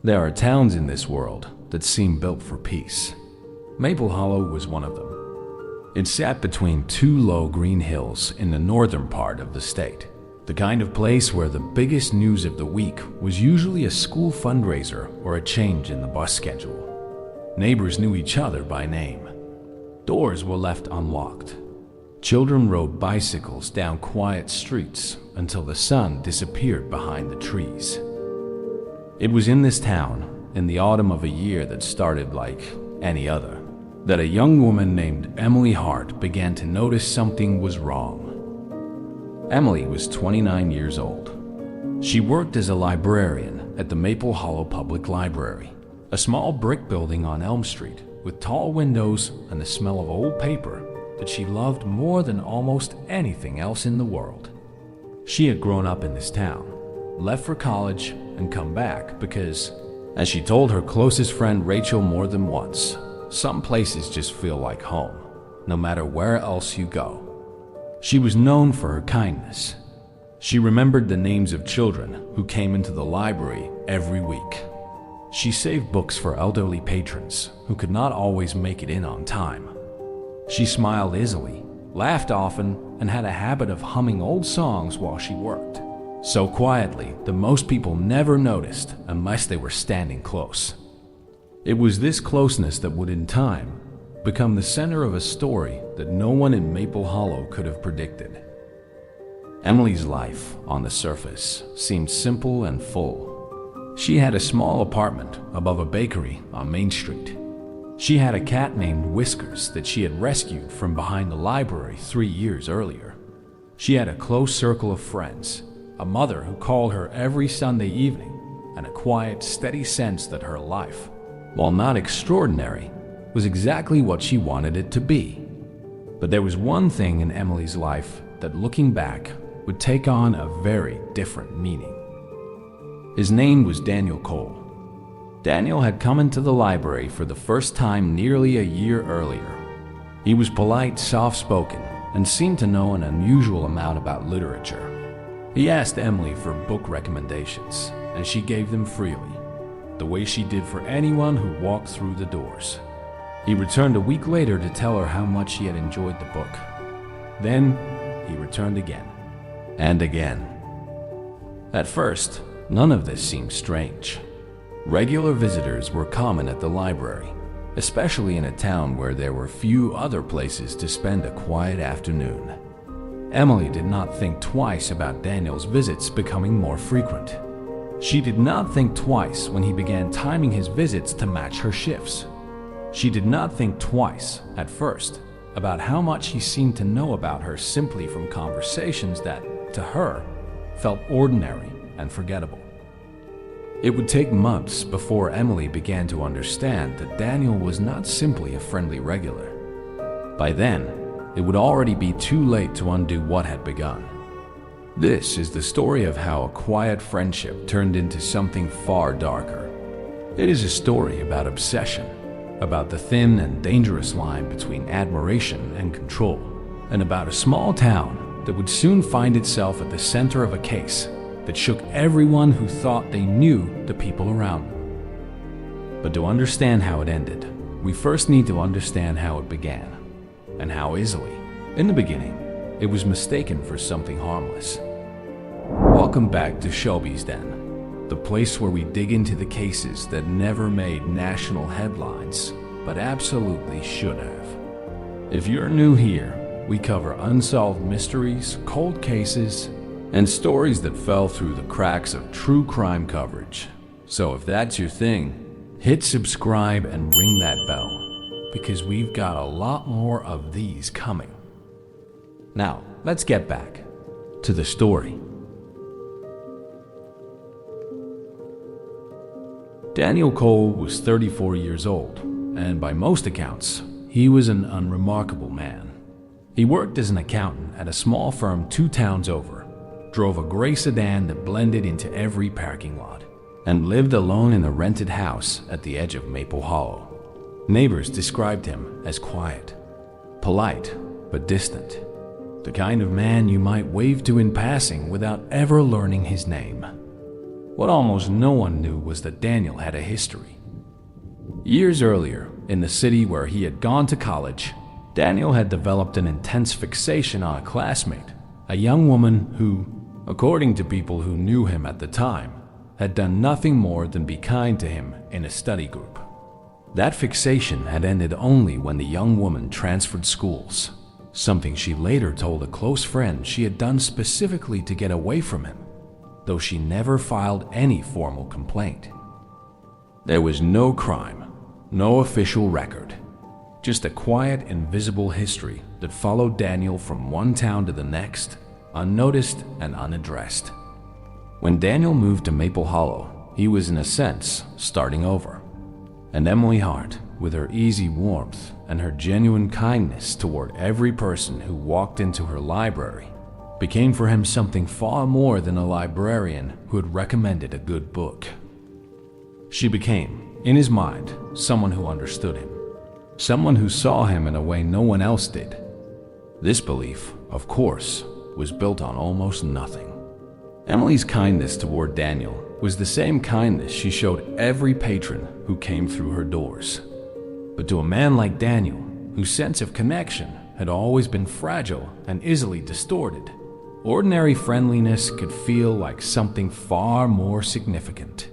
There are towns in this world that seem built for peace. Maple Hollow was one of them. It sat between two low green hills in the northern part of the state, the kind of place where the biggest news of the week was usually a school fundraiser or a change in the bus schedule. Neighbors knew each other by name. Doors were left unlocked. Children rode bicycles down quiet streets until the sun disappeared behind the trees. It was in this town, in the autumn of a year that started like any other, that a young woman named Emily Hart began to notice something was wrong. Emily was 29 years old. She worked as a librarian at the Maple Hollow Public Library, a small brick building on Elm Street with tall windows and the smell of old paper that she loved more than almost anything else in the world. She had grown up in this town, left for college, and come back because, as she told her closest friend Rachel more than once, some places just feel like home, no matter where else you go. She was known for her kindness. She remembered the names of children who came into the library every week. She saved books for elderly patrons who could not always make it in on time. She smiled easily, laughed often, and had a habit of humming old songs while she worked, so quietly that most people never noticed unless they were standing close. It was this closeness that would, in time, become the center of a story that no one in Maple Hollow could have predicted. Emily's life, on the surface, seemed simple and full. She had a small apartment above a bakery on Main Street. She had a cat named Whiskers that she had rescued from behind the library 3 years earlier. She had a close circle of friends, a mother who called her every Sunday evening, and a quiet, steady sense that her life, while not extraordinary, was exactly what she wanted it to be. But there was one thing in Emily's life that, looking back, would take on a very different meaning. His name was Daniel Cole. Daniel had come into the library for the first time nearly a year earlier. He was polite, soft-spoken, and seemed to know an unusual amount about literature. He asked Emily for book recommendations, and she gave them freely, the way she did for anyone who walked through the doors. He returned a week later to tell her how much he had enjoyed the book. Then he returned again, and again. At first, none of this seemed strange. Regular visitors were common at the library, especially in a town where there were few other places to spend a quiet afternoon. Emily did not think twice about Daniel's visits becoming more frequent. She did not think twice when he began timing his visits to match her shifts. She did not think twice, at first, about how much he seemed to know about her simply from conversations that, to her, felt ordinary and forgettable. It would take months before Emily began to understand that Daniel was not simply a friendly regular. By then, it would already be too late to undo what had begun. This is the story of how a quiet friendship turned into something far darker. It is a story about obsession, about the thin and dangerous line between admiration and control, and about a small town that would soon find itself at the center of a case that shook everyone who thought they knew the people around them. But to understand how it ended, we first need to understand how it began, and how easily, in the beginning, it was mistaken for something harmless. Welcome back to Shelby's Den, the place where we dig into the cases that never made national headlines, but absolutely should have. If you're new here, we cover unsolved mysteries, cold cases, and stories that fell through the cracks of true crime coverage. So if that's your thing, hit subscribe and ring that bell, because we've got a lot more of these coming. Now, let's get back to the story. Daniel Cole was 34 years old, and by most accounts, he was an unremarkable man. He worked as an accountant at a small firm 2 towns over, drove a gray sedan that blended into every parking lot, and lived alone in a rented house at the edge of Maple Hollow. Neighbors described him as quiet, polite, but distant, the kind of man you might wave to in passing without ever learning his name. What almost no one knew was that Daniel had a history. Years earlier, in the city where he had gone to college, Daniel had developed an intense fixation on a classmate, a young woman who, according to people who knew him at the time, had done nothing more than be kind to him in a study group. That fixation had ended only when the young woman transferred schools, something she later told a close friend she had done specifically to get away from him, though she never filed any formal complaint. There was no crime, no official record, just a quiet, invisible history that followed Daniel from one town to the next, unnoticed and unaddressed. When Daniel moved to Maple Hollow, he was in a sense starting over. And Emily Hart, with her easy warmth and her genuine kindness toward every person who walked into her library, became for him something far more than a librarian who had recommended a good book. She became, in his mind, someone who understood him, someone who saw him in a way no one else did. This belief, of course, was built on almost nothing. Emily's kindness toward Daniel was the same kindness she showed every patron who came through her doors. But to a man like Daniel, whose sense of connection had always been fragile and easily distorted, ordinary friendliness could feel like something far more significant.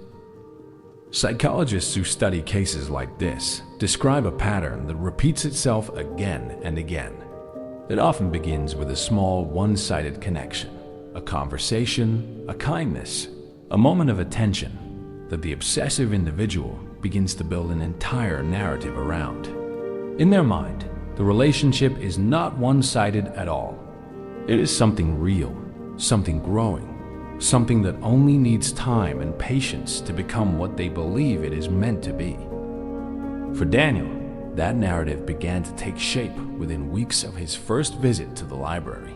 Psychologists who study cases like this describe a pattern that repeats itself again and again. It often begins with a small, one-sided connection, a conversation, a kindness, a moment of attention that the obsessive individual begins to build an entire narrative around. In their mind, the relationship is not one-sided at all. It is something real, something growing, something that only needs time and patience to become what they believe it is meant to be. For Daniel, that narrative began to take shape within weeks of his first visit to the library.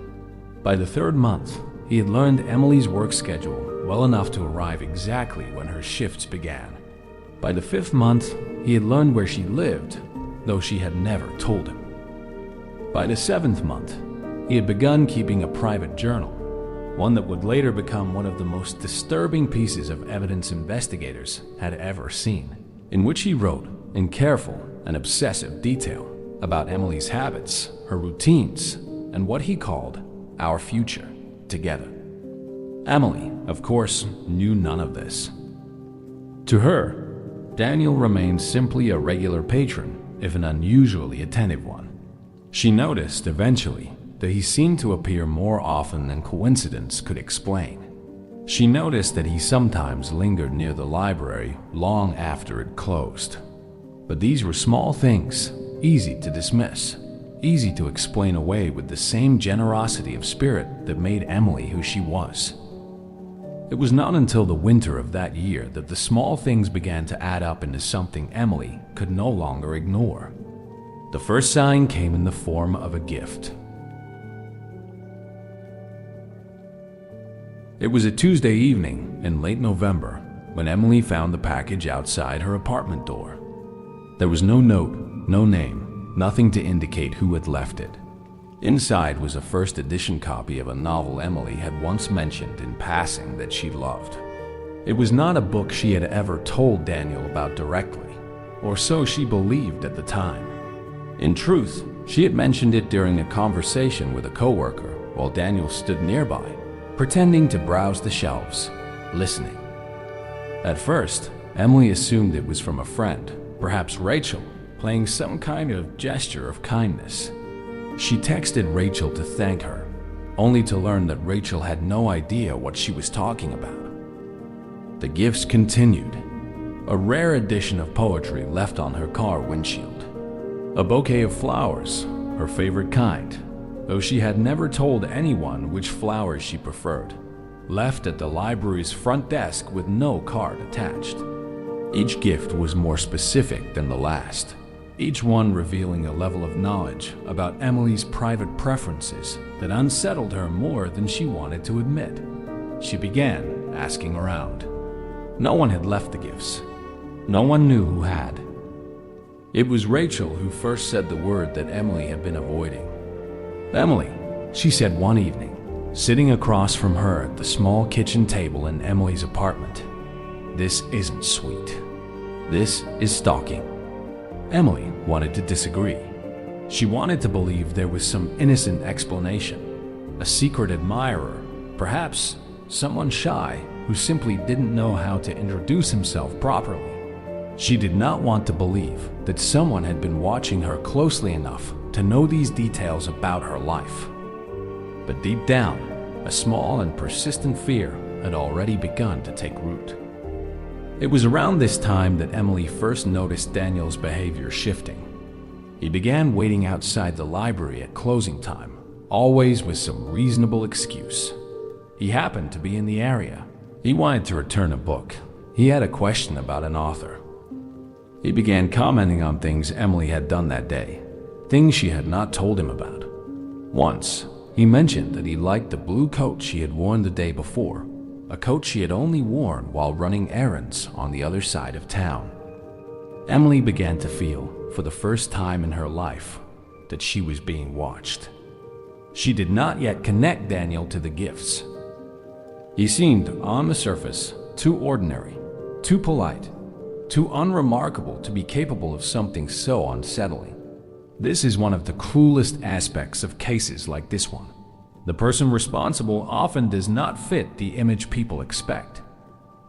By the third month, he had learned Emily's work schedule well enough to arrive exactly when her shifts began. By the fifth month, he had learned where she lived, though she had never told him. By the seventh month, he had begun keeping a private journal, one that would later become one of the most disturbing pieces of evidence investigators had ever seen, in which he wrote in careful and obsessive detail about Emily's habits, her routines, and what he called our future together. Emily, of course, knew none of this. To her, Daniel remained simply a regular patron, if an unusually attentive one. She noticed eventually that he seemed to appear more often than coincidence could explain. She noticed that he sometimes lingered near the library long after it closed. But these were small things, easy to dismiss, easy to explain away with the same generosity of spirit that made Emily who she was. It was not until the winter of that year that the small things began to add up into something Emily could no longer ignore. The first sign came in the form of a gift. It was a Tuesday evening in late November when Emily found the package outside her apartment door. There was no note, no name, nothing to indicate who had left it. Inside was a first edition copy of a novel Emily had once mentioned in passing that she loved. It was not a book she had ever told Daniel about directly, or so she believed at the time. In truth, she had mentioned it during a conversation with a coworker while Daniel stood nearby, pretending to browse the shelves, listening. At first, Emily assumed it was from a friend, perhaps Rachel, playing some kind of gesture of kindness. She texted Rachel to thank her, only to learn that Rachel had no idea what she was talking about. The gifts continued. A rare edition of poetry left on her car windshield. A bouquet of flowers, her favorite kind, though she had never told anyone which flowers she preferred, left at the library's front desk with no card attached. Each gift was more specific than the last, each one revealing a level of knowledge about Emily's private preferences that unsettled her more than she wanted to admit. She began asking around. No one had left the gifts. No one knew who had. It was Rachel who first said the word that Emily had been avoiding. "Emily," she said one evening, sitting across from her at the small kitchen table in Emily's apartment. This isn't sweet. This is stalking." Emily wanted to disagree. She wanted to believe there was some innocent explanation, a secret admirer, perhaps someone shy who simply didn't know how to introduce himself properly. She did not want to believe that someone had been watching her closely enough to know these details about her life. But deep down, a small and persistent fear had already begun to take root. It was around this time that Emily first noticed Daniel's behavior shifting. He began waiting outside the library at closing time, always with some reasonable excuse. He happened to be in the area. He wanted to return a book. He had a question about an author. He began commenting on things Emily had done that day, things she had not told him about. Once, he mentioned that he liked the blue coat she had worn the day before, a coat she had only worn while running errands on the other side of town. Emily began to feel, for the first time in her life, that she was being watched. She did not yet connect Daniel to the gifts. He seemed, on the surface, too ordinary, too polite, too unremarkable to be capable of something so unsettling. This is one of the cruelest aspects of cases like this one. The person responsible often does not fit the image people expect.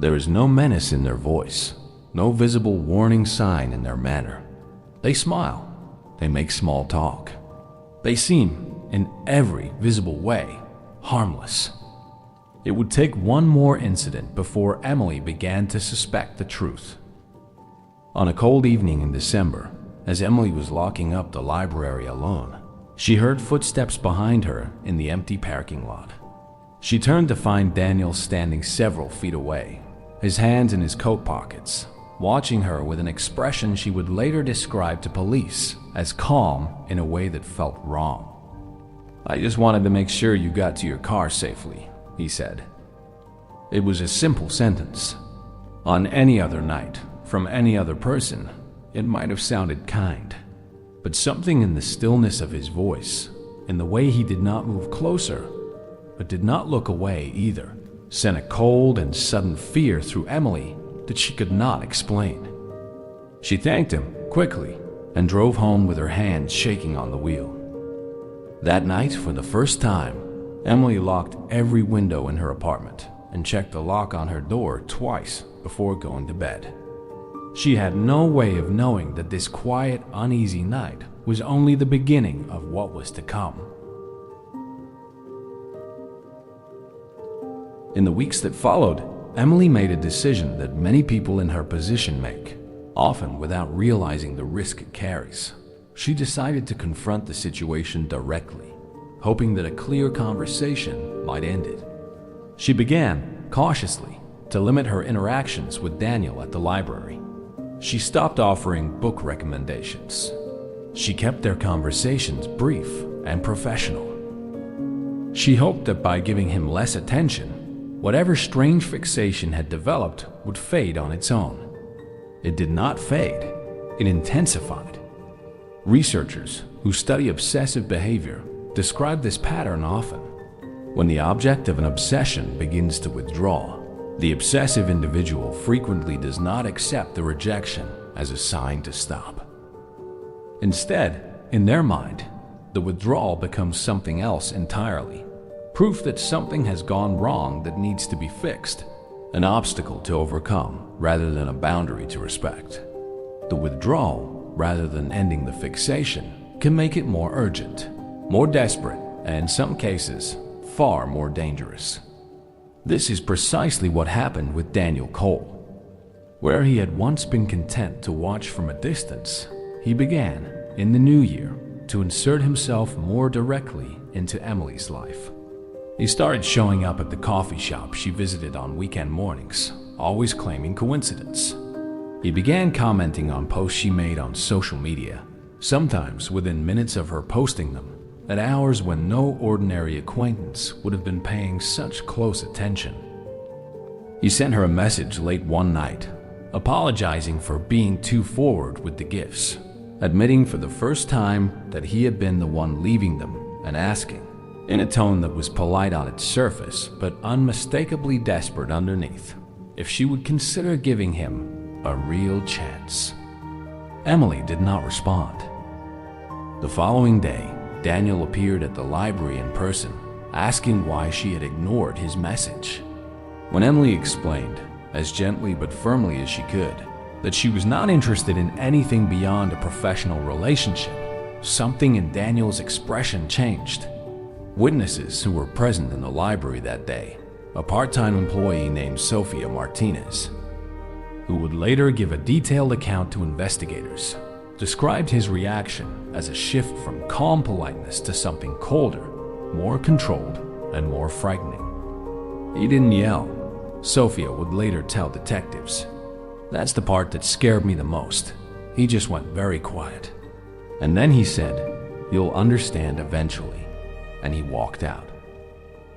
There is no menace in their voice, no visible warning sign in their manner. They smile, they make small talk. They seem, in every visible way, harmless. It would take one more incident before Emily began to suspect the truth. On a cold evening in December, as Emily was locking up the library alone, she heard footsteps behind her in the empty parking lot. She turned to find Daniel standing several feet away, his hands in his coat pockets, watching her with an expression she would later describe to police as calm in a way that felt wrong. "I just wanted to make sure you got to your car safely," he said. It was a simple sentence. On any other night, from any other person, it might have sounded kind. But something in the stillness of his voice, in the way he did not move closer, but did not look away either, sent a cold and sudden fear through Emily that she could not explain. She thanked him quickly and drove home with her hands shaking on the wheel. That night, for the first time, Emily locked every window in her apartment and checked the lock on her door twice before going to bed. She had no way of knowing that this quiet, uneasy night was only the beginning of what was to come. In the weeks that followed, Emily made a decision that many people in her position make, often without realizing the risk it carries. She decided to confront the situation directly, hoping that a clear conversation might end it. She began, cautiously, to limit her interactions with Daniel at the library. She stopped offering book recommendations. She kept their conversations brief and professional. She hoped that by giving him less attention, whatever strange fixation had developed would fade on its own. It did not fade, it intensified. Researchers who study obsessive behavior describe this pattern often. When the object of an obsession begins to withdraw, the obsessive individual frequently does not accept the rejection as a sign to stop. Instead, in their mind, the withdrawal becomes something else entirely, proof that something has gone wrong that needs to be fixed, an obstacle to overcome rather than a boundary to respect. The withdrawal, rather than ending the fixation, can make it more urgent, more desperate, and in some cases, far more dangerous. This is precisely what happened with Daniel Cole. Where he had once been content to watch from a distance, he began, in the new year, to insert himself more directly into Emily's life. He started showing up at the coffee shop she visited on weekend mornings, always claiming coincidence. He began commenting on posts she made on social media, sometimes within minutes of her posting them, at hours when no ordinary acquaintance would have been paying such close attention. He sent her a message late one night, apologizing for being too forward with the gifts, admitting for the first time that he had been the one leaving them, and asking, in a tone that was polite on its surface but unmistakably desperate underneath, if she would consider giving him a real chance. Emily did not respond. The following day, Daniel appeared at the library in person, asking why she had ignored his message. When Emily explained, as gently but firmly as she could, that she was not interested in anything beyond a professional relationship, something in Daniel's expression changed. Witnesses who were present in the library that day, a part-time employee named Sophia Martinez, who would later give a detailed account to investigators, described his reaction as a shift from calm politeness to something colder, more controlled, and more frightening. He didn't yell, Sophia would later tell detectives. That's the part that scared me the most. He just went very quiet. And then he said, "You'll understand eventually," and he walked out.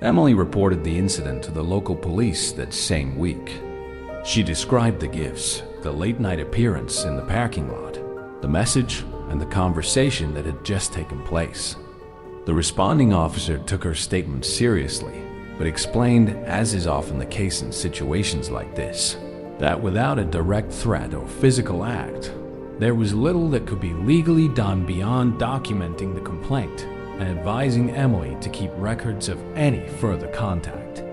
Emily reported the incident to the local police that same week. She described the gifts, the late-night appearance in the parking lot, the message, and the conversation that had just taken place. The responding officer took her statement seriously, but explained, as is often the case in situations like this, that without a direct threat or physical act, there was little that could be legally done beyond documenting the complaint and advising Emily to keep records of any further contact.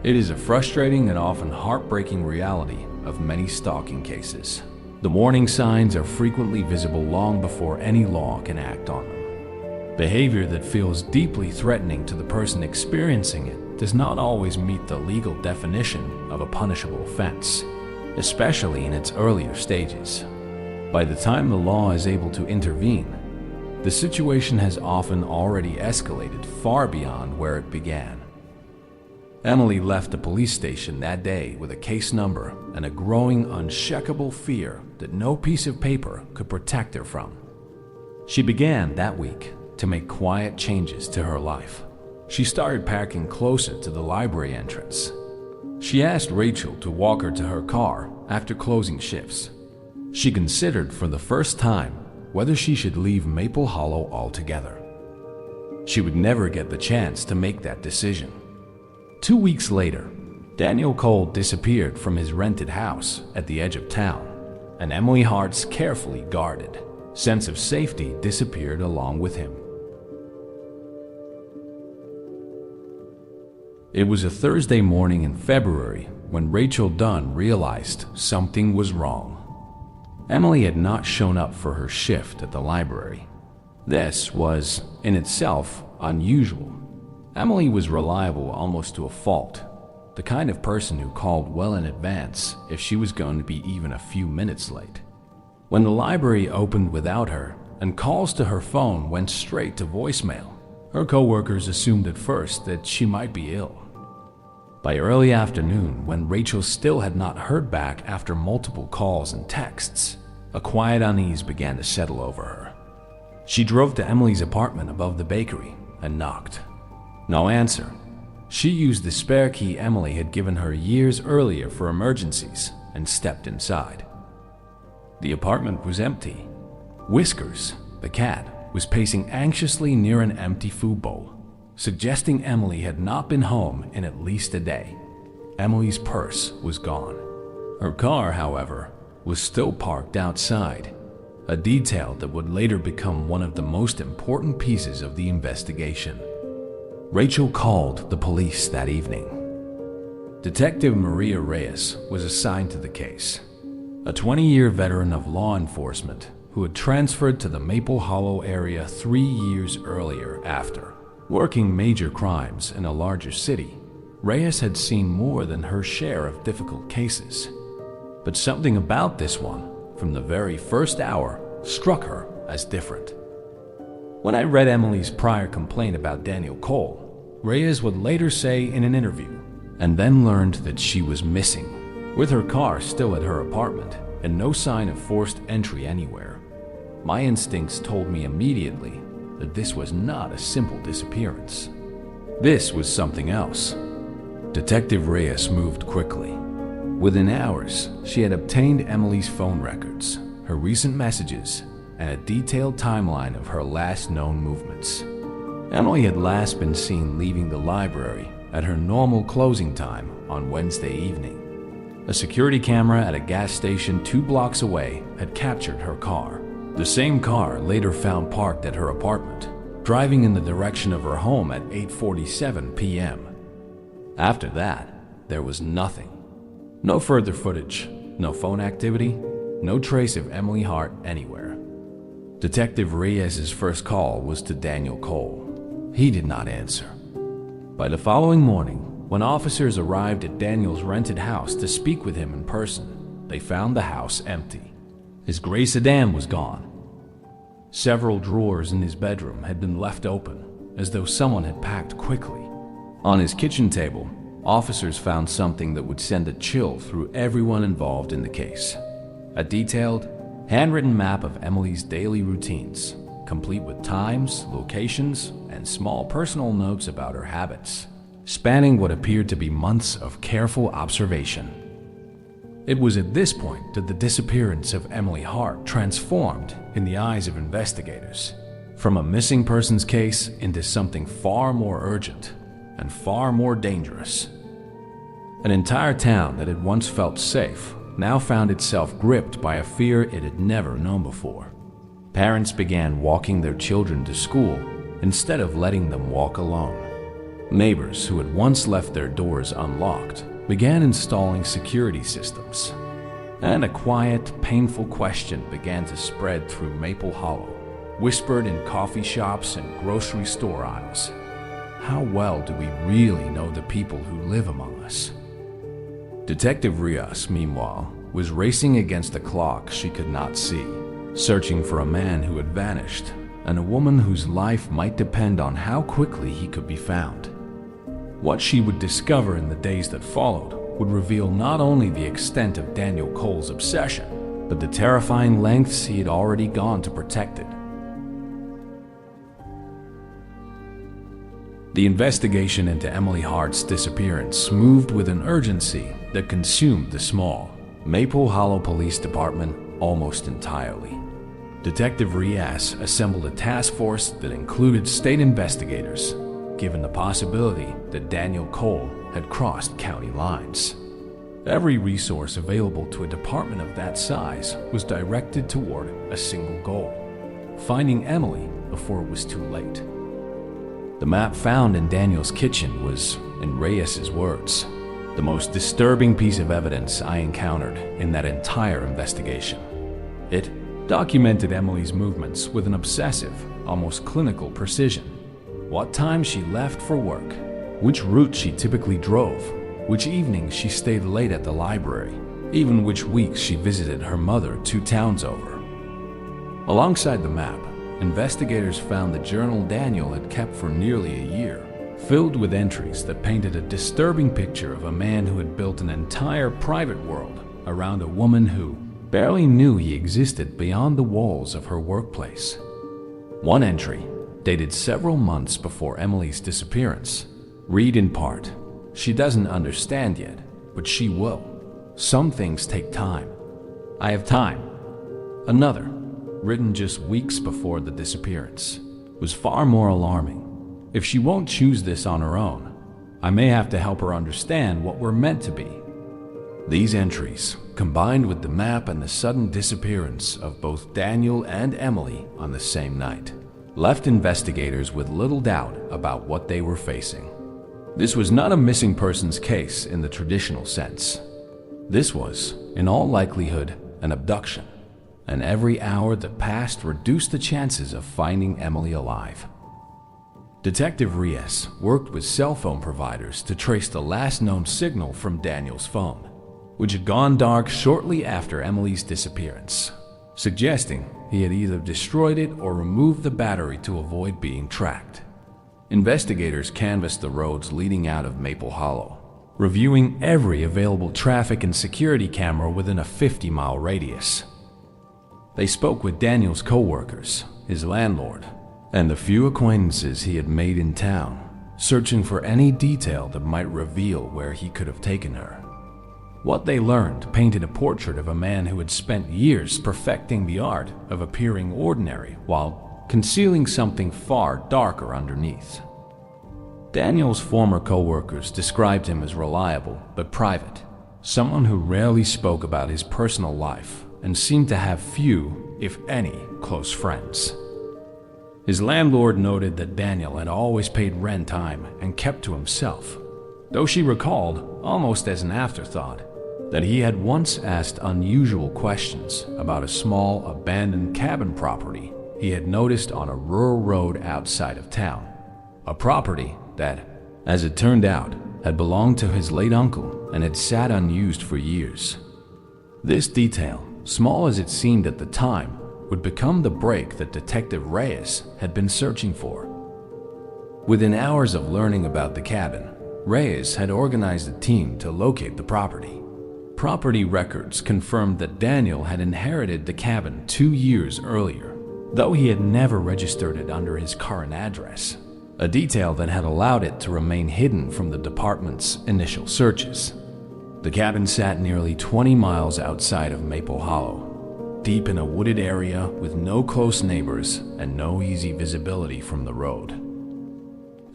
It is a frustrating and often heartbreaking reality of many stalking cases. The warning signs are frequently visible long before any law can act on them. Behavior that feels deeply threatening to the person experiencing it does not always meet the legal definition of a punishable offense, especially in its earlier stages. By the time the law is able to intervene, the situation has often already escalated far beyond where it began. Emily left the police station that day with a case number and a growing, unshakable fear that no piece of paper could protect her from. She began that week to make quiet changes to her life. She started parking closer to the library entrance. She asked Rachel to walk her to her car after closing shifts. She considered for the first time whether she should leave Maple Hollow altogether. She would never get the chance to make that decision. 2 weeks later, Daniel Cole disappeared from his rented house at the edge of town, and Emily Hart's carefully guarded sense of safety disappeared along with him. It was a Thursday morning in February when Rachel Dunn realized something was wrong. Emily had not shown up for her shift at the library. This was, in itself, unusual. Emily was reliable almost to a fault, the kind of person who called well in advance if she was going to be even a few minutes late. When the library opened without her and calls to her phone went straight to voicemail, her coworkers assumed at first that she might be ill. By early afternoon, when Rachel still had not heard back after multiple calls and texts, a quiet unease began to settle over her. She drove to Emily's apartment above the bakery and knocked. No answer. She used the spare key Emily had given her years earlier for emergencies and stepped inside. The apartment was empty. Whiskers, the cat, was pacing anxiously near an empty food bowl, suggesting Emily had not been home in at least a day. Emily's purse was gone. Her car, however, was still parked outside, a detail that would later become one of the most important pieces of the investigation. Rachel called the police that evening. Detective Maria Reyes was assigned to the case, a 20-year veteran of law enforcement who had transferred to the Maple Hollow area 3 years earlier after working major crimes in a larger city. Reyes had seen more than her share of difficult cases, but something about this one, from the very first hour, struck her as different. When I read Emily's prior complaint about Daniel Cole, Reyes would later say in an interview, and then learned that she was missing, with her car still at her apartment and no sign of forced entry anywhere. My instincts told me immediately that this was not a simple disappearance. This was something else. Detective Reyes moved quickly. Within hours, she had obtained Emily's phone records, her recent messages, and a detailed timeline of her last known movements. Emily had last been seen leaving the library at her normal closing time on Wednesday evening. A security camera at a gas station 2 blocks away had captured her car. The same car later found parked at her apartment, driving in the direction of her home at 8:47 p.m. After that, there was nothing. No further footage, no phone activity, no trace of Emily Hart anywhere. Detective Reyes's first call was to Daniel Cole. He did not answer. By the following morning, when officers arrived at Daniel's rented house to speak with him in person, they found the house empty. His gray sedan was gone. Several drawers in his bedroom had been left open, as though someone had packed quickly. On his kitchen table, officers found something that would send a chill through everyone involved in the case. A detailed, handwritten map of Emily's daily routines, complete with times, locations, and small personal notes about her habits, spanning what appeared to be months of careful observation. It was at this point that the disappearance of Emily Hart transformed in the eyes of investigators, from a missing persons case into something far more urgent and far more dangerous. An entire town that had once felt safe now found itself gripped by a fear it had never known before. Parents began walking their children to school instead of letting them walk alone. Neighbors who had once left their doors unlocked began installing security systems. And a quiet, painful question began to spread through Maple Hollow, whispered in coffee shops and grocery store aisles. How well do we really know the people who live among us? Detective Reyes, meanwhile, was racing against a clock she could not see, searching for a man who had vanished and a woman whose life might depend on how quickly he could be found. What she would discover in the days that followed would reveal not only the extent of Daniel Cole's obsession, but the terrifying lengths he had already gone to protect it. The investigation into Emily Hart's disappearance moved with an urgency that consumed the small Maple Hollow Police Department almost entirely. Detective Reyes assembled a task force that included state investigators, given the possibility that Daniel Cole had crossed county lines. Every resource available to a department of that size was directed toward a single goal: finding Emily before it was too late. The map found in Daniel's kitchen was, in Reyes's words, the most disturbing piece of evidence I encountered in that entire investigation. It documented Emily's movements with an obsessive, almost clinical precision. What time she left for work, which route she typically drove, which evenings she stayed late at the library, even which weeks she visited her mother 2 towns over. Alongside the map, investigators found the journal Daniel had kept for nearly a year, filled with entries that painted a disturbing picture of a man who had built an entire private world around a woman who barely knew he existed beyond the walls of her workplace. One entry, dated several months before Emily's disappearance, read in part, "She doesn't understand yet, but she will. Some things take time. I have time." Another, written just weeks before the disappearance, was far more alarming. "If she won't choose this on her own, I may have to help her understand what we're meant to be." These entries, combined with the map and the sudden disappearance of both Daniel and Emily on the same night, left investigators with little doubt about what they were facing. This was not a missing persons case in the traditional sense. This was, in all likelihood, an abduction, and every hour that passed reduced the chances of finding Emily alive. Detective Reyes worked with cell phone providers to trace the last known signal from Daniel's phone, which had gone dark shortly after Emily's disappearance, suggesting he had either destroyed it or removed the battery to avoid being tracked. Investigators canvassed the roads leading out of Maple Hollow, reviewing every available traffic and security camera within a 50-mile radius. They spoke with Daniel's co-workers, his landlord, and the few acquaintances he had made in town, searching for any detail that might reveal where he could have taken her. What they learned painted a portrait of a man who had spent years perfecting the art of appearing ordinary while concealing something far darker underneath. Daniel's former co-workers described him as reliable but private, someone who rarely spoke about his personal life and seemed to have few, if any, close friends. His landlord noted that Daniel had always paid rent time and kept to himself, though she recalled, almost as an afterthought, that he had once asked unusual questions about a small abandoned cabin property he had noticed on a rural road outside of town, a property that, as it turned out, had belonged to his late uncle and had sat unused for years. This detail, small as it seemed at the time, would become the break that Detective Reyes had been searching for. Within hours of learning about the cabin, Reyes had organized a team to locate the property. Property records confirmed that Daniel had inherited the cabin 2 years earlier, though he had never registered it under his current address, a detail that had allowed it to remain hidden from the department's initial searches. The cabin sat nearly 20 miles outside of Maple Hollow, deep in a wooded area with no close neighbors and no easy visibility from the road.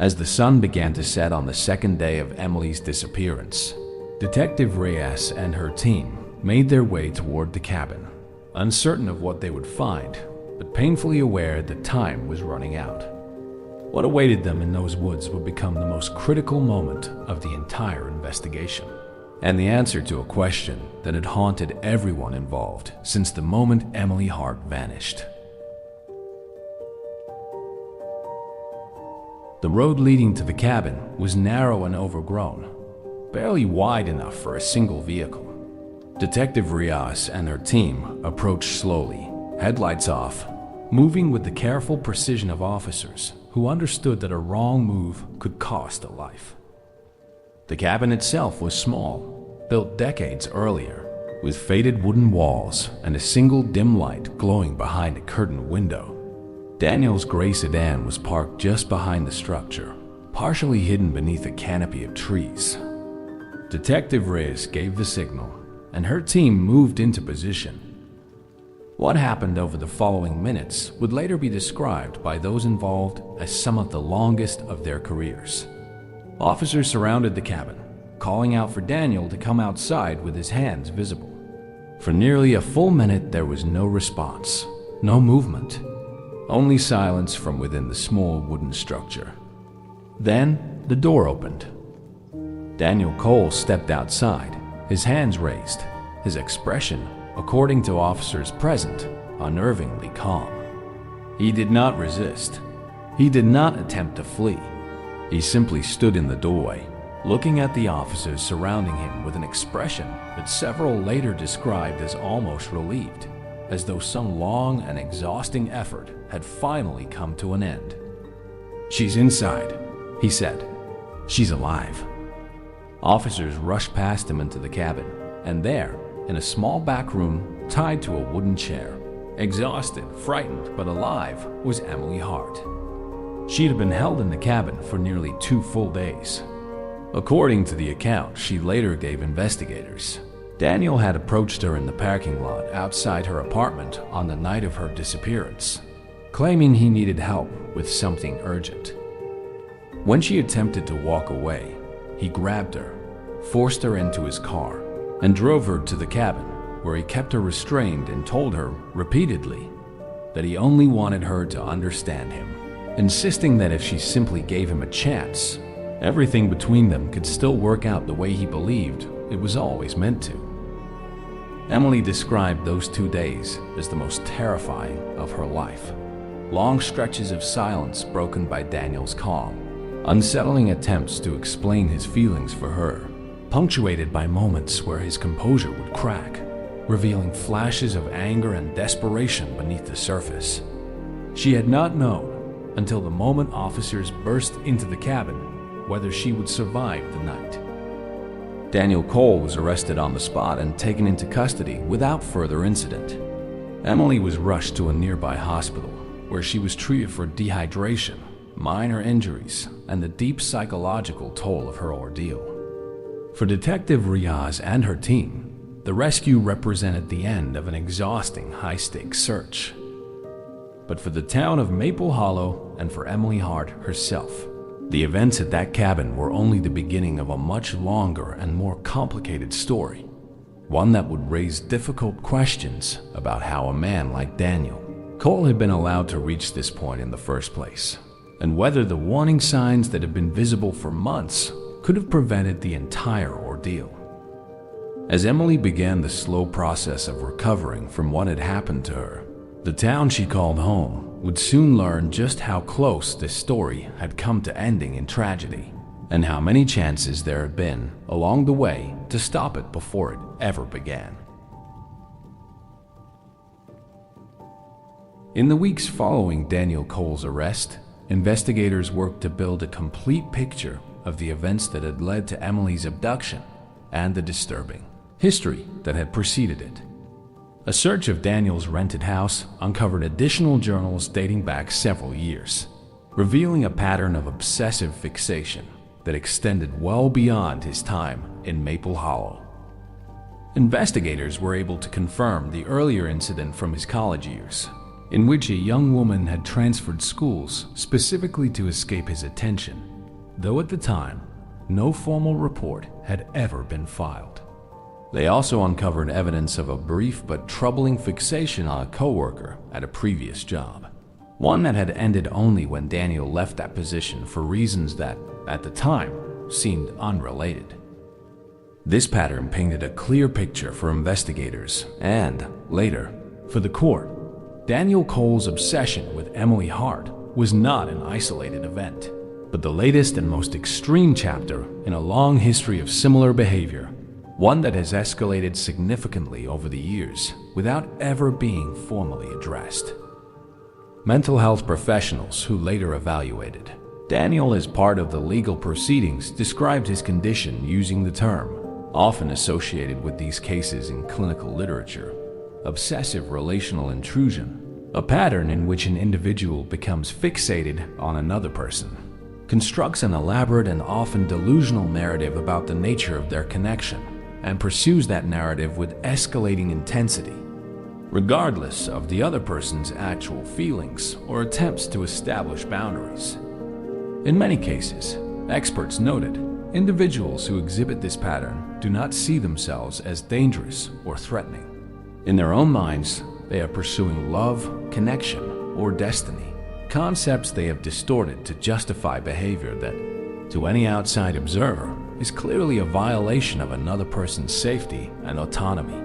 As the sun began to set on the second day of Emily's disappearance, Detective Reyes and her team made their way toward the cabin, uncertain of what they would find, but painfully aware that time was running out. What awaited them in those woods would become the most critical moment of the entire investigation, and the answer to a question that had haunted everyone involved since the moment Emily Hart vanished. The road leading to the cabin was narrow and overgrown, barely wide enough for a single vehicle. Detective Reyes and her team approached slowly, headlights off, moving with the careful precision of officers who understood that a wrong move could cost a life. The cabin itself was small, built decades earlier, with faded wooden walls and a single dim light glowing behind a curtained window. Daniel's gray sedan was parked just behind the structure, partially hidden beneath a canopy of trees. Detective Reyes gave the signal, and her team moved into position. What happened over the following minutes would later be described by those involved as some of the longest of their careers. Officers surrounded the cabin, calling out for Daniel to come outside with his hands visible. For nearly a full minute there was no response, no movement, only silence from within the small wooden structure. Then the door opened. Daniel Cole stepped outside, his hands raised, his expression, according to officers present, unnervingly calm. He did not resist. He did not attempt to flee. He simply stood in the doorway, looking at the officers surrounding him with an expression that several later described as almost relieved, as though some long and exhausting effort had finally come to an end. "She's inside," he said. "She's alive." Officers rushed past him into the cabin, and there, in a small back room tied to a wooden chair, exhausted, frightened, but alive, was Emily Hart. She had been held in the cabin for nearly 2 full days. According to the account she later gave investigators, Daniel had approached her in the parking lot outside her apartment on the night of her disappearance, claiming he needed help with something urgent. When she attempted to walk away, he grabbed her, forced her into his car, and drove her to the cabin, where he kept her restrained and told her repeatedly that he only wanted her to understand him, insisting that if she simply gave him a chance, everything between them could still work out the way he believed it was always meant to. Emily described those 2 days as the most terrifying of her life. Long stretches of silence broken by Daniel's calm, unsettling attempts to explain his feelings for her, punctuated by moments where his composure would crack, revealing flashes of anger and desperation beneath the surface. She had not known, until the moment officers burst into the cabin, whether she would survive the night. Daniel Cole was arrested on the spot and taken into custody without further incident. Emily was rushed to a nearby hospital, where she was treated for dehydration, minor injuries, and the deep psychological toll of her ordeal. For Detective Reyes and her team, the rescue represented the end of an exhausting high-stakes search. But for the town of Maple Hollow and for Emily Hart herself, The events at that cabin were only the beginning of a much longer and more complicated story, one that would raise difficult questions about how a man like Daniel Cole had been allowed to reach this point in the first place, and whether the warning signs that had been visible for months could have prevented the entire ordeal. As Emily began the slow process of recovering from what had happened to her, the town she called home would soon learn just how close this story had come to ending in tragedy, and how many chances there had been along the way to stop it before it ever began. In the weeks following Daniel Cole's arrest, investigators worked to build a complete picture of the events that had led to Emily's abduction and the disturbing history that had preceded it. A search of Daniel's rented house uncovered additional journals dating back several years, revealing a pattern of obsessive fixation that extended well beyond his time in Maple Hollow. Investigators were able to confirm the earlier incident from his college years, in which a young woman had transferred schools specifically to escape his attention, though at the time, no formal report had ever been filed. They also uncovered evidence of a brief but troubling fixation on a coworker at a previous job, one that had ended only when Daniel left that position for reasons that, at the time, seemed unrelated. This pattern painted a clear picture for investigators and, later, for the court. Daniel Cole's obsession with Emily Hart was not an isolated event, but the latest and most extreme chapter in a long history of similar behavior, one that has escalated significantly over the years without ever being formally addressed. Mental health professionals who later evaluated Daniel as part of the legal proceedings described his condition using the term, often associated with these cases in clinical literature, obsessive relational intrusion, a pattern in which an individual becomes fixated on another person, constructs an elaborate and often delusional narrative about the nature of their connection, and pursues that narrative with escalating intensity, regardless of the other person's actual feelings or attempts to establish boundaries. In many cases, experts noted, individuals who exhibit this pattern do not see themselves as dangerous or threatening. In their own minds, they are pursuing love, connection, or destiny, concepts they have distorted to justify behavior that, to any outside observer, is clearly a violation of another person's safety and autonomy.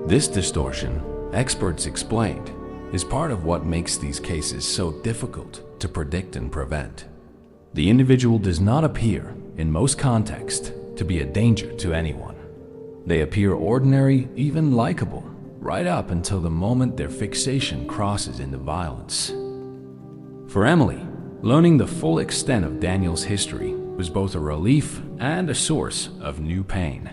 This distortion, experts explained, is part of what makes these cases so difficult to predict and prevent. The individual does not appear, in most contexts, to be a danger to anyone. They appear ordinary, even likable, right up until the moment their fixation crosses into violence. For Emily, learning the full extent of Daniel's history was both a relief and a source of new pain.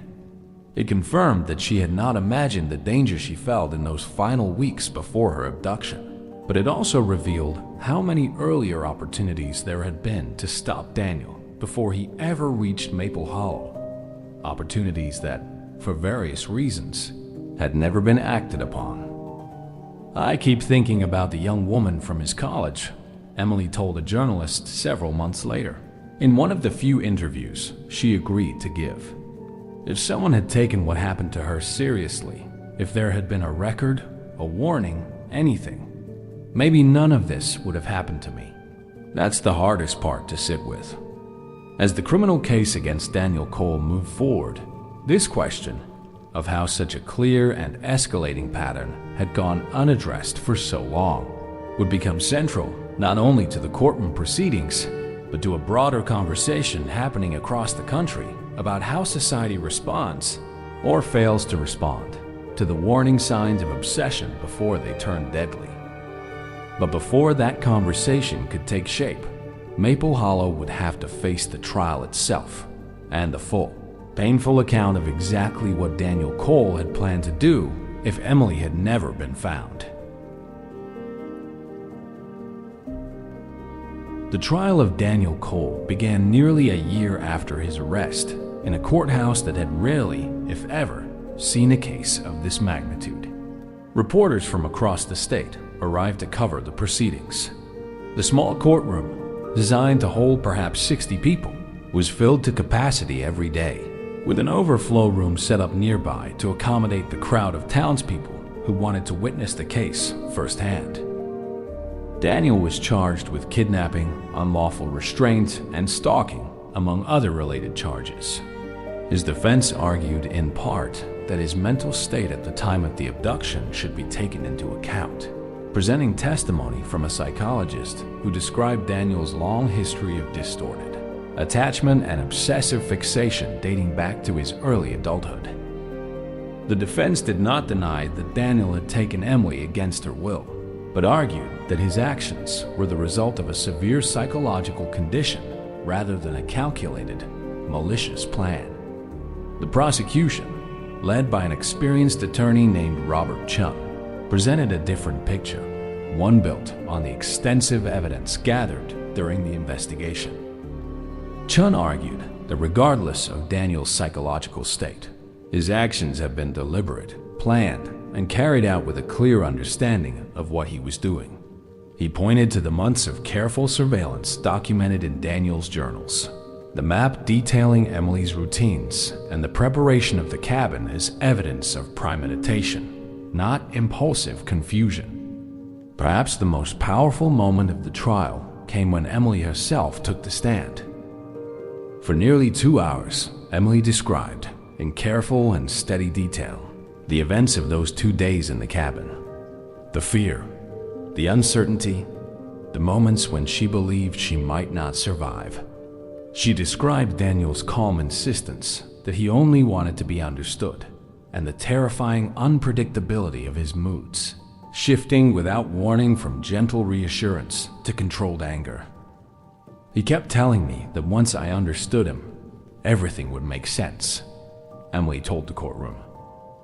It confirmed that she had not imagined the danger she felt in those final weeks before her abduction, but it also revealed how many earlier opportunities there had been to stop Daniel before he ever reached Maple Hollow, opportunities that, for various reasons, had never been acted upon. "I keep thinking about the young woman from his college," Emily told a journalist several months later, in one of the few interviews she agreed to give. If someone had taken what happened to her seriously, if there had been a record, a warning, anything, maybe none of this would have happened to me. That's the hardest part to sit with. As the criminal case against Daniel Cole moved forward, this question of how such a clear and escalating pattern had gone unaddressed for so long would become central not only to the courtroom proceedings, but to a broader conversation happening across the country about how society responds, or fails to respond, to the warning signs of obsession before they turn deadly. But before that conversation could take shape, Maple Hollow would have to face the trial itself, and the full, painful account of exactly what Daniel Cole had planned to do if Emily had never been found. The trial of Daniel Cole began nearly a year after his arrest in a courthouse that had rarely, if ever, seen a case of this magnitude. Reporters from across the state arrived to cover the proceedings. The small courtroom, designed to hold perhaps 60 people, was filled to capacity every day, with an overflow room set up nearby to accommodate the crowd of townspeople who wanted to witness the case firsthand. Daniel was charged with kidnapping, unlawful restraint, and stalking, among other related charges. His defense argued in part that his mental state at the time of the abduction should be taken into account, presenting testimony from a psychologist who described Daniel's long history of distorted attachment and obsessive fixation dating back to his early adulthood. The defense did not deny that Daniel had taken Emily against her will, but argued that his actions were the result of a severe psychological condition rather than a calculated, malicious plan. The prosecution, led by an experienced attorney named Robert Chun, presented a different picture, one built on the extensive evidence gathered during the investigation. Chun argued that regardless of Daniel's psychological state, his actions have been deliberate, planned, and carried out with a clear understanding of what he was doing. He pointed to the months of careful surveillance documented in Daniel's journals, the map detailing Emily's routines, and the preparation of the cabin as evidence of premeditation, not impulsive confusion. Perhaps the most powerful moment of the trial came when Emily herself took the stand. For nearly 2 hours, Emily described, in careful and steady detail, the events of those 2 days in the cabin. The fear, the uncertainty, the moments when she believed she might not survive. She described Daniel's calm insistence that he only wanted to be understood, and the terrifying unpredictability of his moods, shifting without warning from gentle reassurance to controlled anger. He kept telling me that once I understood him, everything would make sense, Emily told the courtroom.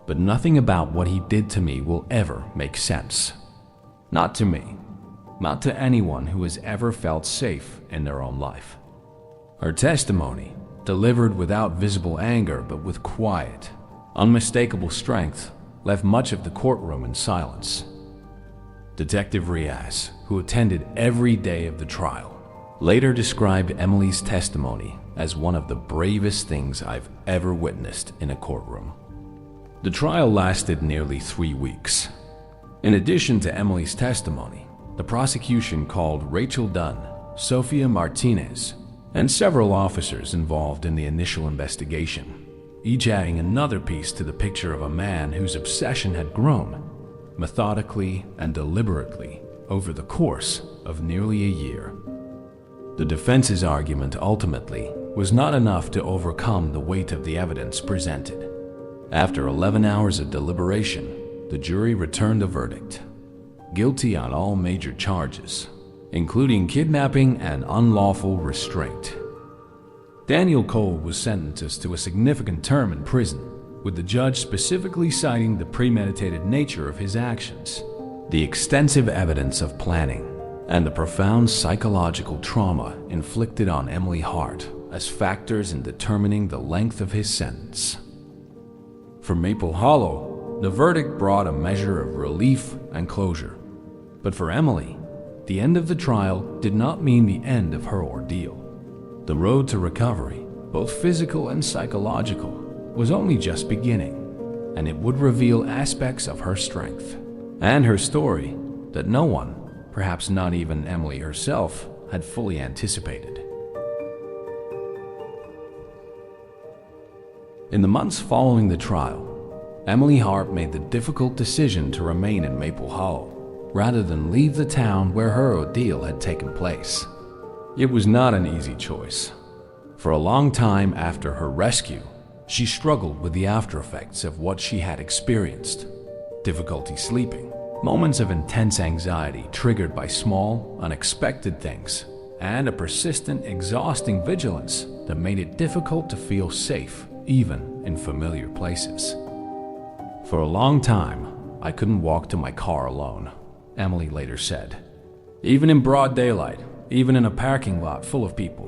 But nothing about what he did to me will ever make sense. Not to me, not to anyone who has ever felt safe in their own life. Her testimony, delivered without visible anger but with quiet, unmistakable strength, left much of the courtroom in silence. Detective Riaz, who attended every day of the trial, later described Emily's testimony as one of the bravest things I've ever witnessed in a courtroom. The trial lasted nearly 3 weeks. In addition to Emily's testimony, the prosecution called Rachel Dunn, Sofia Martinez, and several officers involved in the initial investigation, each adding another piece to the picture of a man whose obsession had grown, methodically and deliberately, over the course of nearly a year. The defense's argument ultimately was not enough to overcome the weight of the evidence presented. After 11 hours of deliberation, the jury returned a verdict: guilty on all major charges, including kidnapping and unlawful restraint. Daniel Cole was sentenced to a significant term in prison, with the judge specifically citing the premeditated nature of his actions, the extensive evidence of planning, and the profound psychological trauma inflicted on Emily Hart as factors in determining the length of his sentence. For Maple Hollow, the verdict brought a measure of relief and closure. But for Emily, the end of the trial did not mean the end of her ordeal. The road to recovery, both physical and psychological, was only just beginning, and it would reveal aspects of her strength and her story that no one, perhaps not even Emily herself, had fully anticipated. In the months following the trial, Emily Hart made the difficult decision to remain in Maple Hollow rather than leave the town where her ordeal had taken place. It was not an easy choice. For a long time after her rescue, she struggled with the aftereffects of what she had experienced: difficulty sleeping, moments of intense anxiety triggered by small, unexpected things, and a persistent, exhausting vigilance that made it difficult to feel safe even in familiar places. For a long time, I couldn't walk to my car alone, Emily later said. Even in broad daylight, even in a parking lot full of people,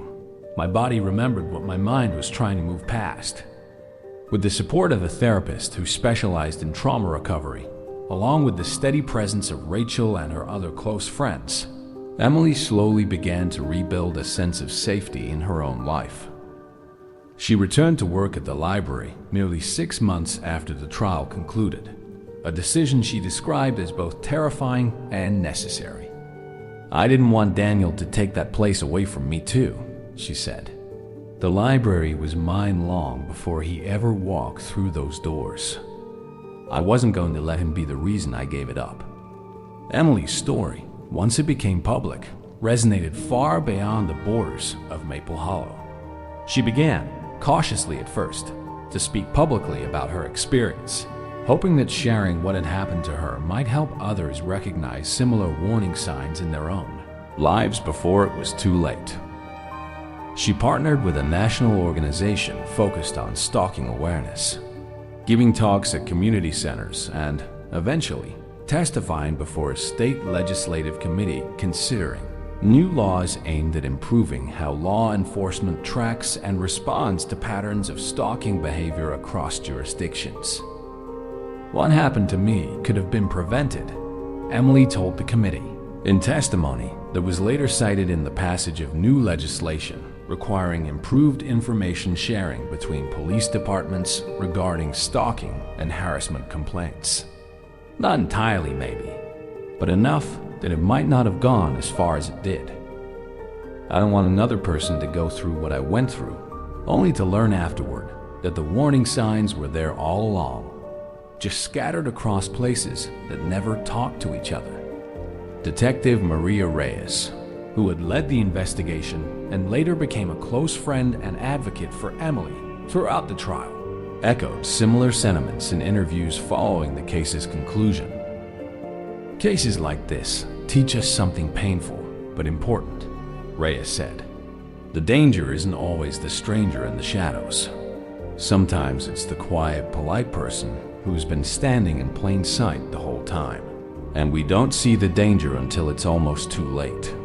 my body remembered what my mind was trying to move past. With the support of a therapist who specialized in trauma recovery, along with the steady presence of Rachel and her other close friends, Emily slowly began to rebuild a sense of safety in her own life. She returned to work at the library nearly 6 months after the trial concluded, a decision she described as both terrifying and necessary. "I didn't want Daniel to take that place away from me too," she said. "The library was mine long before he ever walked through those doors. I wasn't going to let him be the reason I gave it up." Emily's story, once it became public, resonated far beyond the borders of Maple Hollow. She began, cautiously at first, to speak publicly about her experience, hoping that sharing what had happened to her might help others recognize similar warning signs in their own lives before it was too late. She partnered with a national organization focused on stalking awareness, giving talks at community centers and, eventually, testifying before a state legislative committee considering new laws aimed at improving how law enforcement tracks and responds to patterns of stalking behavior across jurisdictions. "What happened to me could have been prevented," Emily told the committee, in testimony that was later cited in the passage of new legislation requiring improved information sharing between police departments regarding stalking and harassment complaints. Not entirely, maybe, but enough that it might not have gone as far as it did. I don't want another person to go through what I went through, only to learn afterward that the warning signs were there all along, just scattered across places that never talked to each other. Detective Maria Reyes, who had led the investigation and later became a close friend and advocate for Emily throughout the trial, echoed similar sentiments in interviews following the case's conclusion. "Cases like this teach us something painful but important," Reyes said. "The danger isn't always the stranger in the shadows. Sometimes it's the quiet, polite person who's been standing in plain sight the whole time, and we don't see the danger until it's almost too late.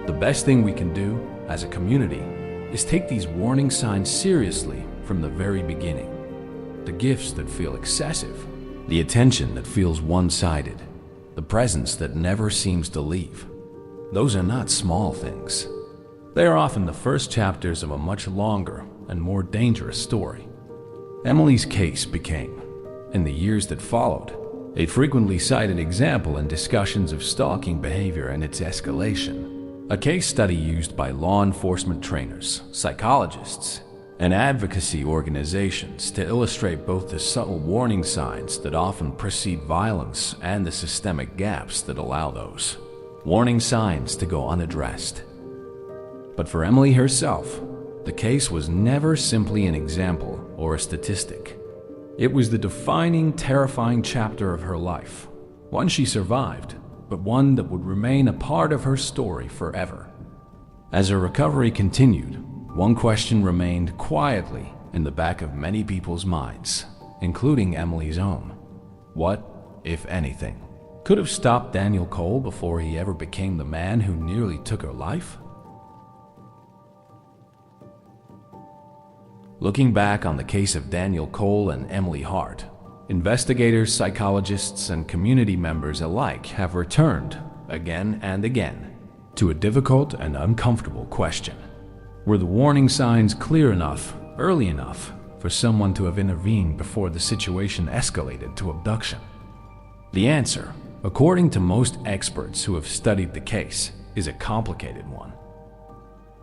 The best thing we can do as a community is take these warning signs seriously from the very beginning. The gifts that feel excessive, the attention that feels one-sided, the presence that never seems to leave. Those are not small things. They are often the first chapters of a much longer and more dangerous story." Emily's case became, in the years that followed, a frequently cited example in discussions of stalking behavior and its escalation. A case study used by law enforcement trainers, psychologists, and advocacy organizations to illustrate both the subtle warning signs that often precede violence and the systemic gaps that allow those warning signs to go unaddressed. But for Emily herself, the case was never simply an example or a statistic. It was the defining, terrifying chapter of her life, one she survived, but one that would remain a part of her story forever. As her recovery continued, one question remained quietly in the back of many people's minds, including Emily's own. What, if anything, could have stopped Daniel Cole before he ever became the man who nearly took her life? Looking back on the case of Daniel Cole and Emily Hart, investigators, psychologists, and community members alike have returned, again and again, to a difficult and uncomfortable question. Were the warning signs clear enough, early enough, for someone to have intervened before the situation escalated to abduction? The answer, according to most experts who have studied the case, is a complicated one.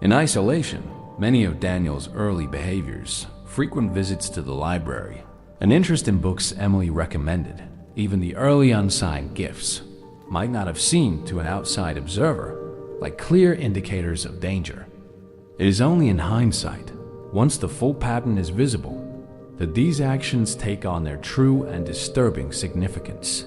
In isolation, many of Daniel's early behaviors, frequent visits to the library, an interest in books Emily recommended, even the early unsigned gifts, might not have seemed to an outside observer like clear indicators of danger. It is only in hindsight, once the full pattern is visible, that these actions take on their true and disturbing significance.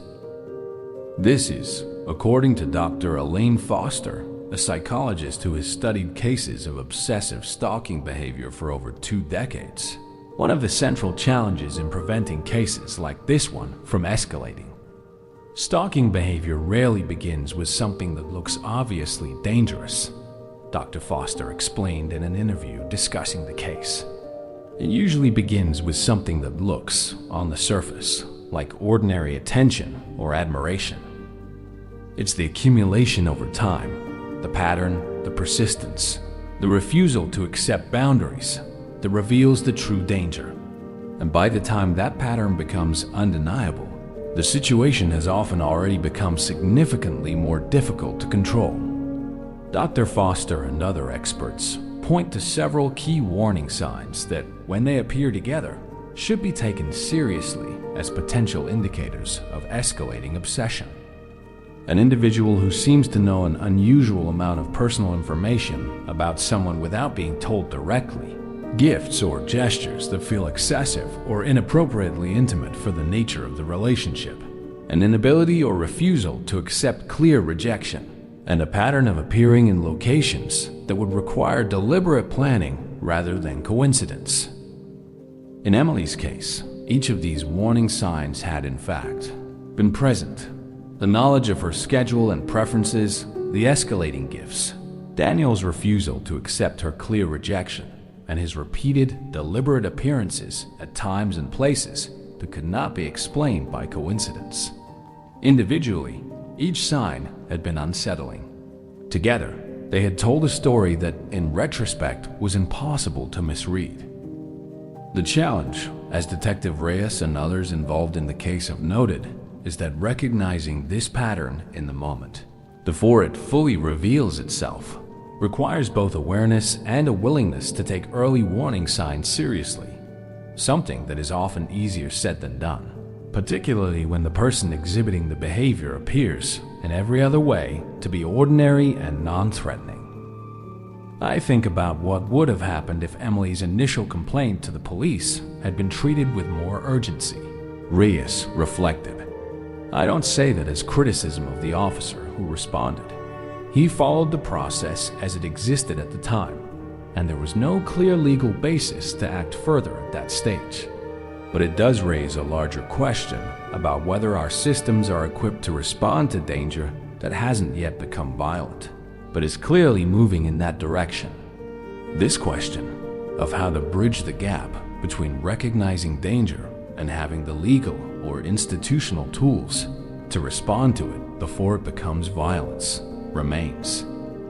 This is, according to Dr. Elaine Foster, a psychologist who has studied cases of obsessive stalking behavior for over 2 decades, one of the central challenges in preventing cases like this one from escalating. Stalking behavior rarely begins with something that looks obviously dangerous, Dr. Foster explained in an interview discussing the case. It usually begins with something that looks, on the surface, like ordinary attention or admiration. It's the accumulation over time, the pattern, the persistence, the refusal to accept boundaries that reveals the true danger. And by the time that pattern becomes undeniable, the situation has often already become significantly more difficult to control. Dr. Foster and other experts point to several key warning signs that, when they appear together, should be taken seriously as potential indicators of escalating obsession. An individual who seems to know an unusual amount of personal information about someone without being told directly, gifts or gestures that feel excessive or inappropriately intimate for the nature of the relationship, an inability or refusal to accept clear rejection, and a pattern of appearing in locations that would require deliberate planning rather than coincidence. In Emily's case, each of these warning signs had, in fact, been present. The knowledge of her schedule and preferences, the escalating gifts, Daniel's refusal to accept her clear rejection, and his repeated, deliberate appearances at times and places that could not be explained by coincidence. Individually, each sign had been unsettling. Together, they had told a story that, in retrospect, was impossible to misread. The challenge, as Detective Reyes and others involved in the case have noted, is that recognizing this pattern in the moment, before it fully reveals itself, requires both awareness and a willingness to take early warning signs seriously, something that is often easier said than done, particularly when the person exhibiting the behavior appears, in every other way, to be ordinary and non-threatening. I think about what would have happened if Emily's initial complaint to the police had been treated with more urgency. Reyes reflected. I don't say that as criticism of the officer who responded. He followed the process as it existed at the time, and there was no clear legal basis to act further at that stage. But it does raise a larger question about whether our systems are equipped to respond to danger that hasn't yet become violent, but is clearly moving in that direction. This question of how to bridge the gap between recognizing danger and having the legal or institutional tools to respond to it before it becomes violence remains,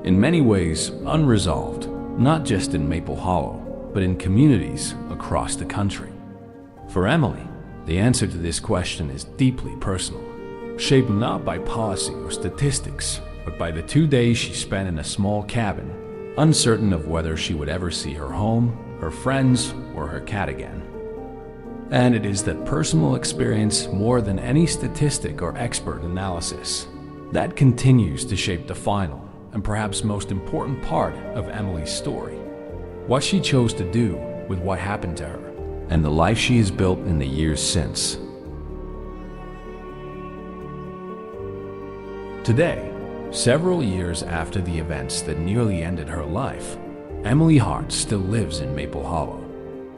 in many ways, unresolved, not just in Maple Hollow, but in communities across the country. For Emily, the answer to this question is deeply personal, shaped not by policy or statistics, but by the 2 days she spent in a small cabin, uncertain of whether she would ever see her home, her friends, or her cat again. And it is that personal experience, more than any statistic or expert analysis, that continues to shape the final and perhaps most important part of Emily's story. What she chose to do with what happened to her, and the life she has built in the years since. Today, several years after the events that nearly ended her life, Emily Hart still lives in Maple Hollow.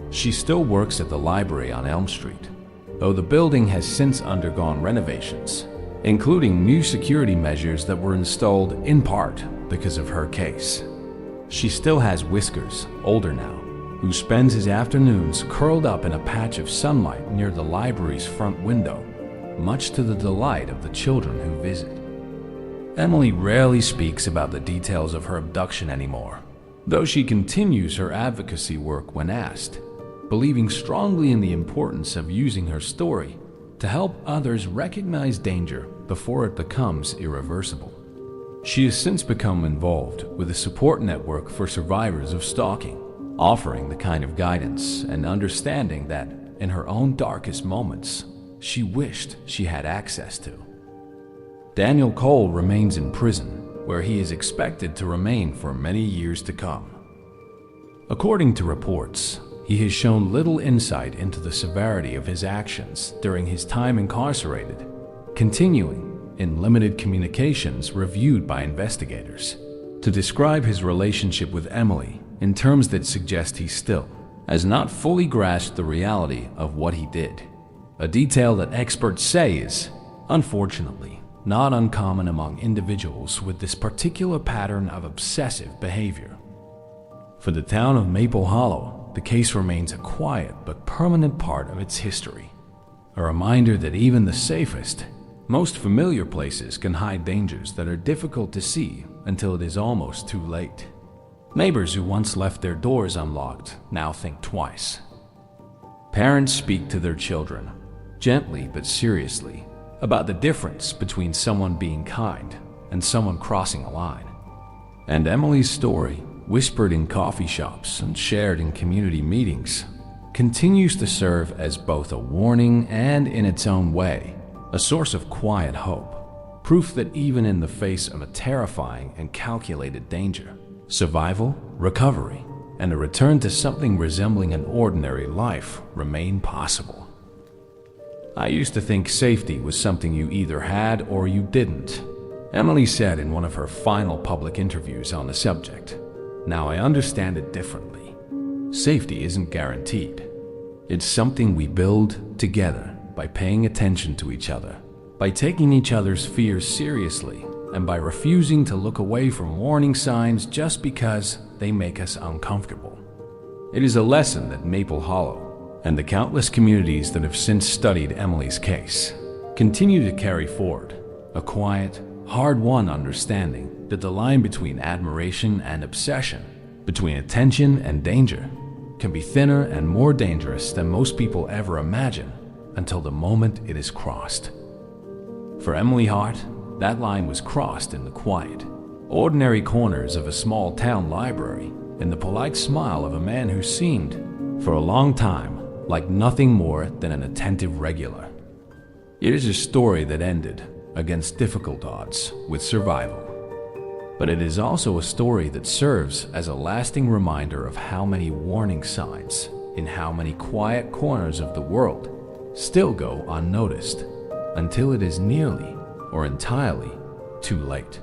She still works at the library on Elm Street, though the building has since undergone renovations, including new security measures that were installed in part because of her case. She still has Whiskers, older now, who spends his afternoons curled up in a patch of sunlight near the library's front window, much to the delight of the children who visit. Emily rarely speaks about the details of her abduction anymore, though she continues her advocacy work when asked, believing strongly in the importance of using her story to help others recognize danger before it becomes irreversible. She has since become involved with a support network for survivors of stalking, offering the kind of guidance and understanding that, in her own darkest moments, she wished she had access to. Daniel Cole remains in prison, where he is expected to remain for many years to come. According to reports, he has shown little insight into the severity of his actions during his time incarcerated, continuing, in limited communications reviewed by investigators, to describe his relationship with Emily in terms that suggest he still has not fully grasped the reality of what he did, a detail that experts say is, unfortunately, not uncommon among individuals with this particular pattern of obsessive behavior. For the town of Maple Hollow, the case remains a quiet but permanent part of its history, a reminder that even the safest Most familiar places can hide dangers that are difficult to see until it is almost too late. Neighbors who once left their doors unlocked now think twice. Parents speak to their children, gently but seriously, about the difference between someone being kind and someone crossing a line. And Emily's story, whispered in coffee shops and shared in community meetings, continues to serve as both a warning and, in its own way, a source of quiet hope, proof that even in the face of a terrifying and calculated danger, survival, recovery, and a return to something resembling an ordinary life remain possible. I used to think safety was something you either had or you didn't, Emily said in one of her final public interviews on the subject. Now I understand it differently. Safety isn't guaranteed. It's something we build together by paying attention to each other, by taking each other's fears seriously, and by refusing to look away from warning signs just because they make us uncomfortable. It is a lesson that Maple Hollow and the countless communities that have since studied Emily's case continue to carry forward, a quiet, hard-won understanding that the line between admiration and obsession, between attention and danger, can be thinner and more dangerous than most people ever imagine until the moment it is crossed. For Emily Hart, that line was crossed in the quiet, ordinary corners of a small town library, in the polite smile of a man who seemed, for a long time, like nothing more than an attentive regular. It is a story that ended against difficult odds with survival. But it is also a story that serves as a lasting reminder of how many warning signs in how many quiet corners of the world still go unnoticed until it is nearly or entirely too late.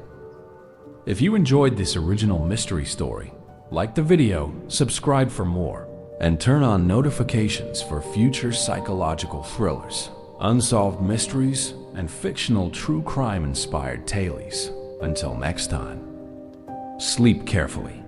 If you enjoyed this original mystery story, like the video, subscribe for more, and turn on notifications for future psychological thrillers, unsolved mysteries, and fictional true crime-inspired tales. Until next time, sleep carefully.